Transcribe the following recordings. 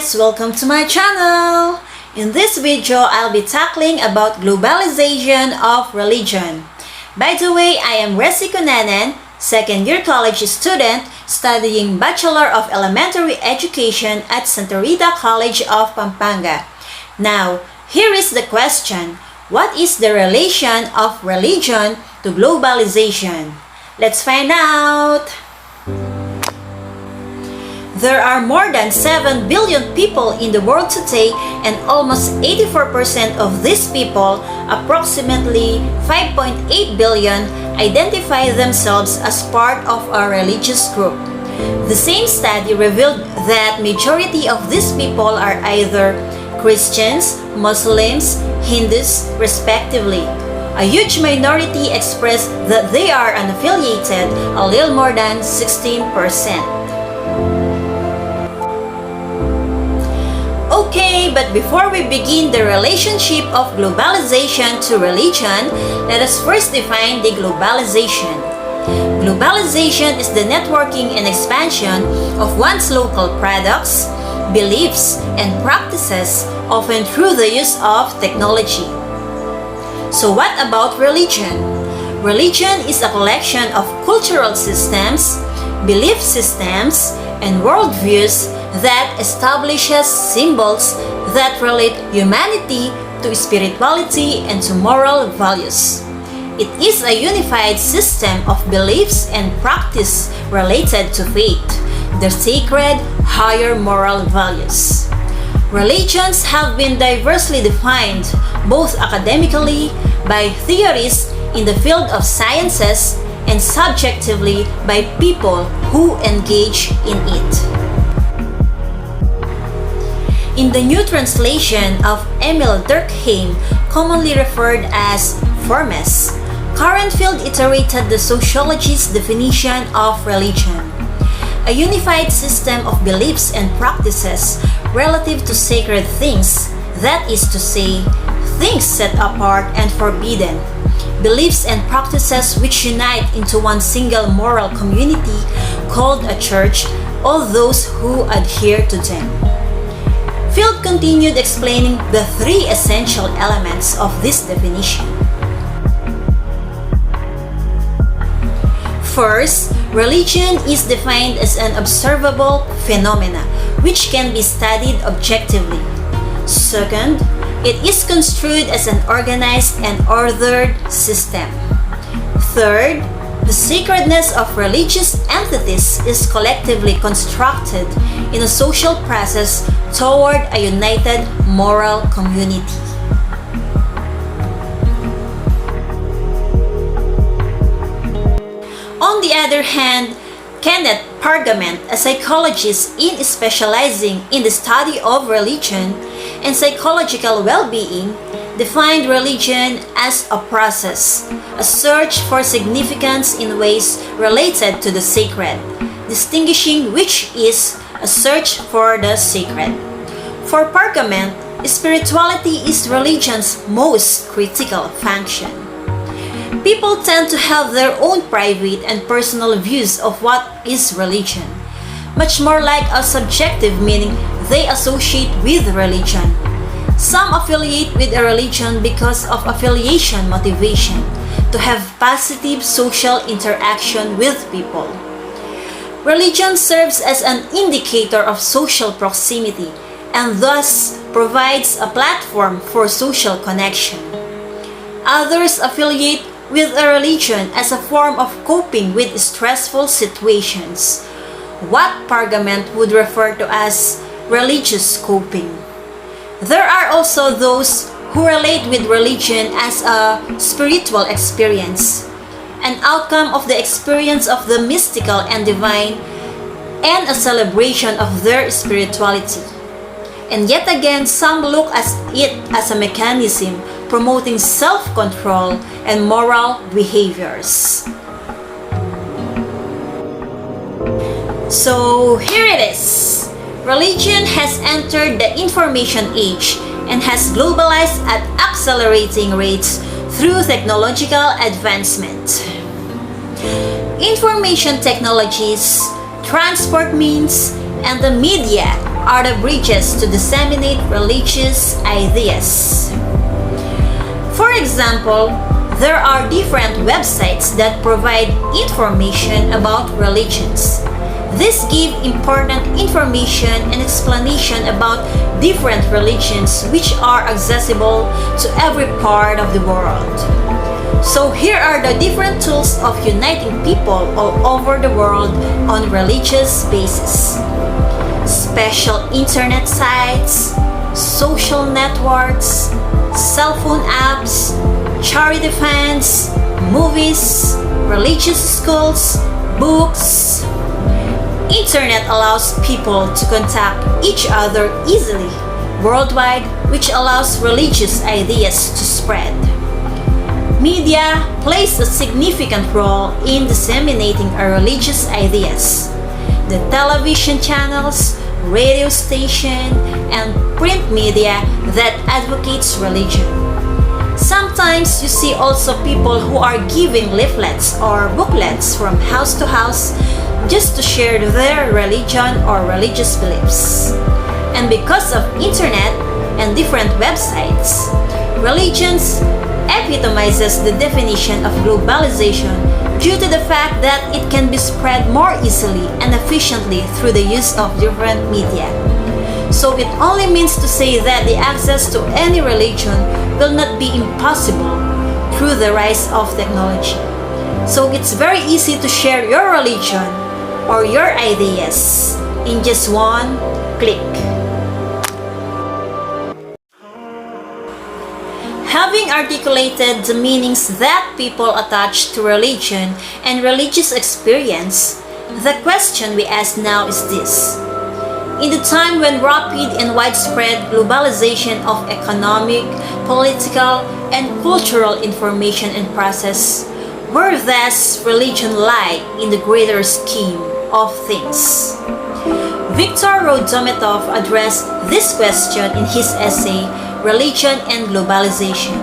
guys! Welcome to my channel! In this video, I'll be tackling about globalization of religion. By the way, I am Resi Kunanan, second-year college student studying Bachelor of Elementary Education at Santa Rita College of Pampanga. Now, here is the question. What is the relation of religion to globalization? Let's find out! There are more than 7 billion people in the world today, and almost 84% of these people, approximately 5.8 billion, identify themselves as part of a religious group. The same study revealed that majority of these people are either Christians, Muslims, Hindus, respectively. A huge minority express that they are unaffiliated, a little more than 16%. Okay, but before we begin the relationship of globalization to religion, let us first define the globalization. Globalization is the networking and expansion of one's local products, beliefs, and practices, often through the use of technology. So what about religion? Religion is a collection of cultural systems, belief systems, and worldviews that establishes symbols that relate humanity to spirituality and to moral values. It is a unified system of beliefs and practice related to faith, the sacred, higher moral values. Religions have been diversely defined, both academically by theorists in the field of sciences and subjectively by people who engage in it. In the new translation of Emil Durkheim, commonly referred as Formes, Karenfield iterated the sociologist's definition of religion: a unified system of beliefs and practices relative to sacred things, that is to say, things set apart and forbidden, beliefs and practices which unite into one single moral community called a church, all those who adhere to them. Field continued explaining the three essential elements of this definition. First, religion is defined as an observable phenomena which can be studied objectively. Second, it is construed as an organized and ordered system. Third, the sacredness of religious entities is collectively constructed in a social process toward a united moral community. On the other hand, Kenneth Pargament, a psychologist specializing in the study of religion and psychological well-being, defined religion as a process, a search for significance in ways related to the sacred, distinguishing which is a search for the sacred. For Pargament, spirituality is religion's most critical function. People tend to have their own private and personal views of what is religion, much more like a subjective meaning they associate with religion. Some affiliate with a religion because of affiliation motivation, to have positive social interaction with people. Religion serves as an indicator of social proximity and thus provides a platform for social connection. Others affiliate with a religion as a form of coping with stressful situations, what Pargament would refer to as religious coping. There are also those who relate with religion as a spiritual experience, an outcome of the experience of the mystical and divine, and a celebration of their spirituality. And yet again, some look at it as a mechanism promoting self-control and moral behaviors. So here it is. Religion has entered the information age and has globalized at accelerating rates through technological advancement. Information technologies, transport means, and the media are the bridges to disseminate religious ideas. For example, there are different websites that provide information about religions. These give important information and explanation about different religions which are accessible to every part of the world. So here are the different tools of uniting people all over the world on religious basis. Special internet sites, social networks, cell phone apps, charity funds, movies, religious schools, books. Internet allows people to contact each other easily worldwide, which allows religious ideas to spread. Media plays a significant role in disseminating our religious ideas. The television channels, radio station, and print media that advocates religion. Sometimes you see also people who are giving leaflets or booklets from house to house just to share their religion or religious beliefs. And because of internet and different websites, religions epitomizes the definition of globalization due to the fact that it can be spread more easily and efficiently through the use of different media. So it only means to say that the access to any religion will not be impossible through the rise of technology. So it's very easy to share your religion or your ideas in just one click. Having articulated the meanings that people attach to religion and religious experience, the question we ask now is this. In the time when rapid and widespread globalization of economic, political, and cultural information and process, where does religion lie in the greater scheme of things? Viktor Rodometov addressed this question in his essay, Religion and Globalization.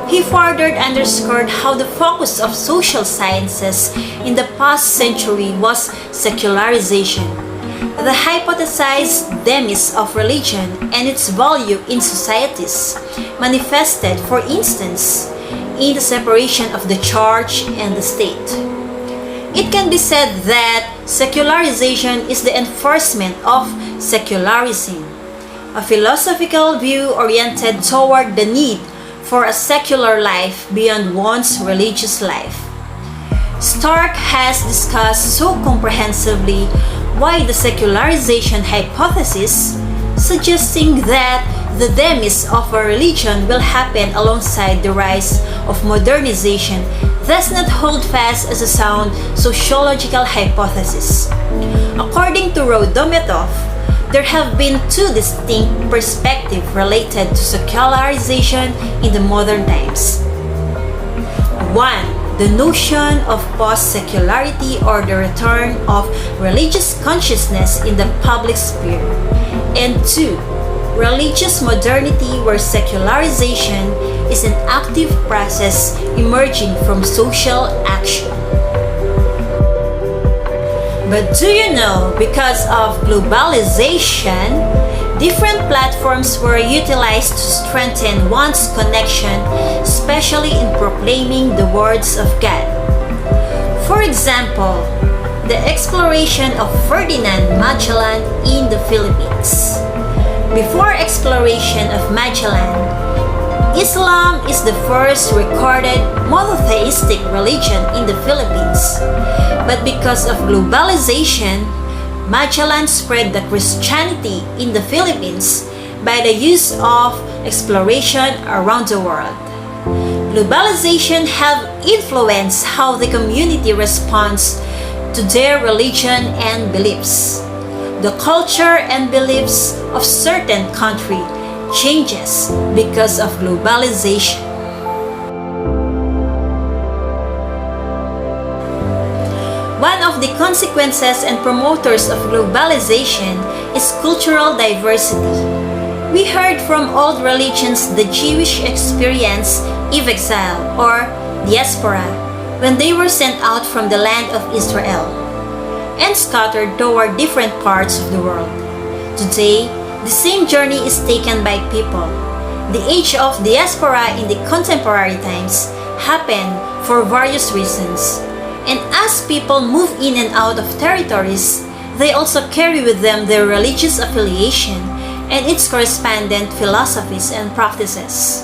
He further underscored how the focus of social sciences in the past century was secularization. The hypothesized demise of religion and its value in societies manifested, for instance, in the separation of the church and the state. It can be said that secularization is the enforcement of secularism, a philosophical view oriented toward the need for a secular life beyond one's religious life. Stark has discussed so comprehensively why the secularization hypothesis, suggesting that the demise of a religion will happen alongside the rise of modernization, does not hold fast as a sound sociological hypothesis. According to Rodometov, there have been two distinct perspectives related to secularization in the modern times. One, the notion of post-secularity or the return of religious consciousness in the public sphere. And two, religious modernity where secularization is an active process emerging from social action. But do you know, because of globalization, different platforms were utilized to strengthen one's connection, especially in proclaiming the words of God. For example, the exploration of Ferdinand Magellan in the Philippines. Before exploration of Magellan, Islam is the first recorded monotheistic religion in the Philippines. But because of globalization, Magellan spread the Christianity in the Philippines by the use of exploration around the world. Globalization have influenced how the community responds to their religion and beliefs. The culture and beliefs of certain country changes because of globalization. One of the consequences and promoters of globalization is cultural diversity. We heard from old religions the Jewish experience of exile or diaspora when they were sent out from the land of Israel. and scattered toward different parts of the world. Today, the same journey is taken by people. The age of diaspora in the contemporary times happened for various reasons. And as people move in and out of territories, they also carry with them their religious affiliation and its correspondent philosophies and practices.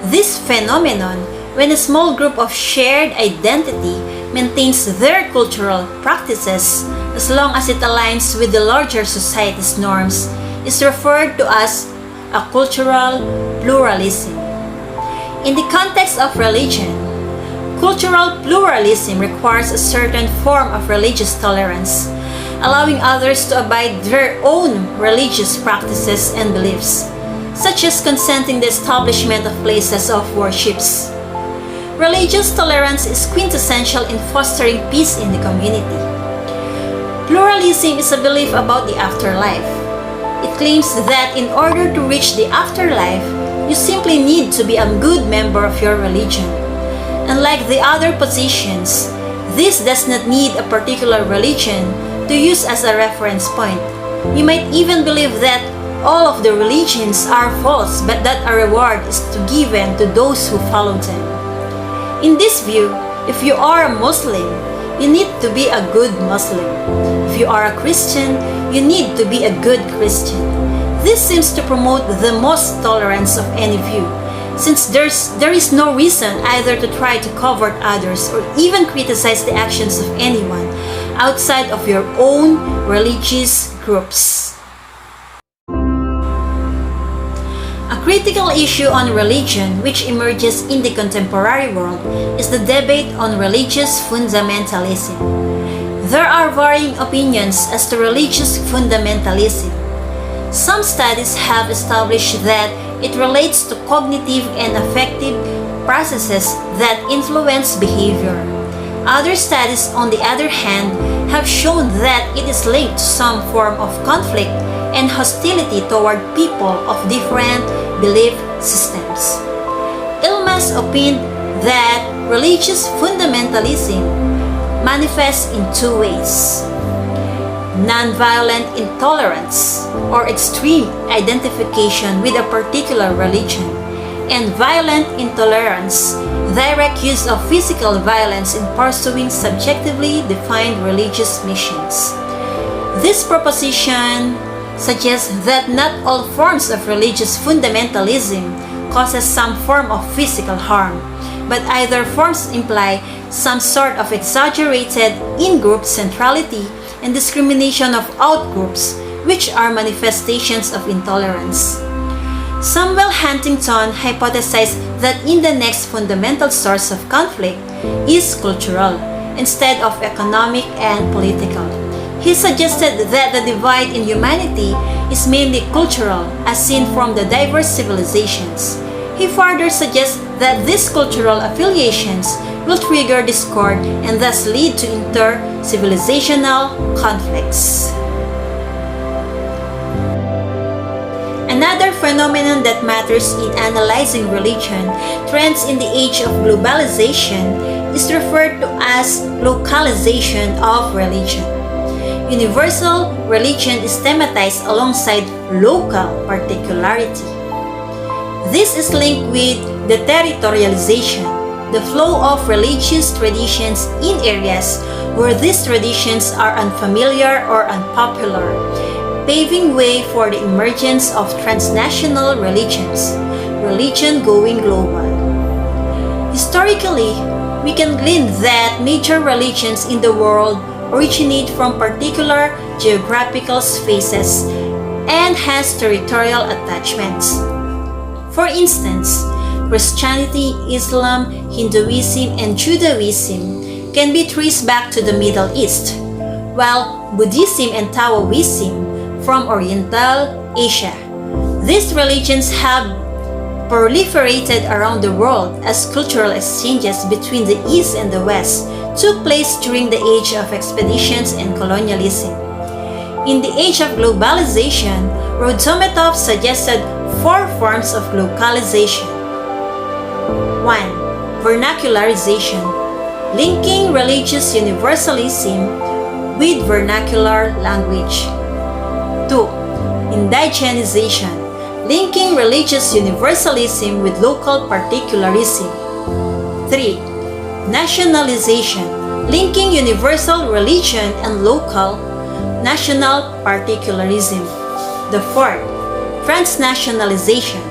This phenomenon, when a small group of shared identity maintains their cultural practices as long as it aligns with the larger society's norms, is referred to as a cultural pluralism. In the context of religion, cultural pluralism requires a certain form of religious tolerance, allowing others to abide their own religious practices and beliefs, such as consenting the establishment of places of worships. Religious tolerance is quintessential in fostering peace in the community. Pluralism is a belief about the afterlife. It claims that in order to reach the afterlife, you simply need to be a good member of your religion. Unlike the other positions, this does not need a particular religion to use as a reference point. You might even believe that all of the religions are false, but that a reward is given to those who follow them. In this view, if you are a Muslim, you need to be a good Muslim. If you are a Christian, you need to be a good Christian. This seems to promote the most tolerance of any view, since there is no reason either to try to cover others or even criticize the actions of anyone outside of your own religious groups. A critical issue on religion which emerges in the contemporary world is the debate on religious fundamentalism. There are varying opinions as to religious fundamentalism. Some studies have established that it relates to cognitive and affective processes that influence behavior. Other studies, on the other hand, have shown that it is linked to some form of conflict and hostility toward people of different belief systems. Ilmas opined that religious fundamentalism manifests in two ways: nonviolent intolerance, or extreme identification with a particular religion, and violent intolerance, direct use of physical violence in pursuing subjectively defined religious missions. This proposition suggests that not all forms of religious fundamentalism causes some form of physical harm, but either forms imply some sort of exaggerated in-group centrality and discrimination of outgroups, which are manifestations of intolerance. Samuel Huntington hypothesized that in the next fundamental source of conflict is cultural, instead of economic and political. He suggested that the divide in humanity is mainly cultural, as seen from the diverse civilizations. He further suggests that these cultural affiliations will trigger discord and thus lead to inter-civilizational conflicts. Another phenomenon that matters in analyzing religion trends in the age of globalization is referred to as localization of religion. Universal religion is thematized alongside local particularity. This is linked with deterritorialization, the flow of religious traditions in areas where these traditions are unfamiliar or unpopular, paving way for the emergence of transnational religions, religion going global. Historically, we can glean that major religions in the world originate from particular geographical spaces and has territorial attachments. For instance, Christianity, Islam, Hinduism, and Judaism can be traced back to the Middle East, while Buddhism and Taoism from Oriental Asia. These religions have proliferated around the world as cultural exchanges between the East and the West took place during the age of expeditions and colonialism. In the age of globalization, Rodzometov suggested 4 forms of localization. 1. Vernacularization, linking religious universalism with vernacular language. 2. Indigenization, linking religious universalism with local particularism. 3. Nationalization, linking universal religion and local, national particularism. The 4th, transnationalization,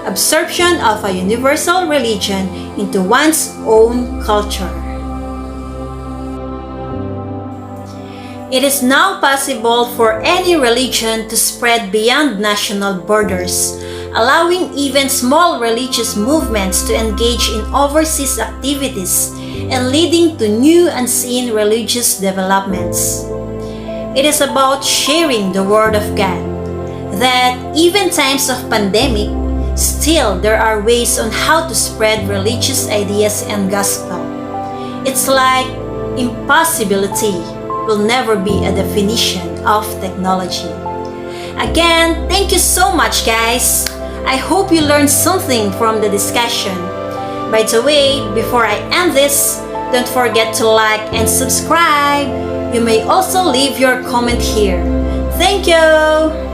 absorption of a universal religion into one's own culture. It is now possible for any religion to spread beyond national borders, allowing even small religious movements to engage in overseas activities and leading to new unseen religious developments. It is about sharing the Word of God, that even times of pandemic, still there are ways on how to spread religious ideas and gospel. It's like impossibility will never be a definition of technology. Again, thank you so much, guys. I hope you learned something from the discussion. By the way, before I end this, don't forget to like and subscribe. You may also leave your comment here. Thank you!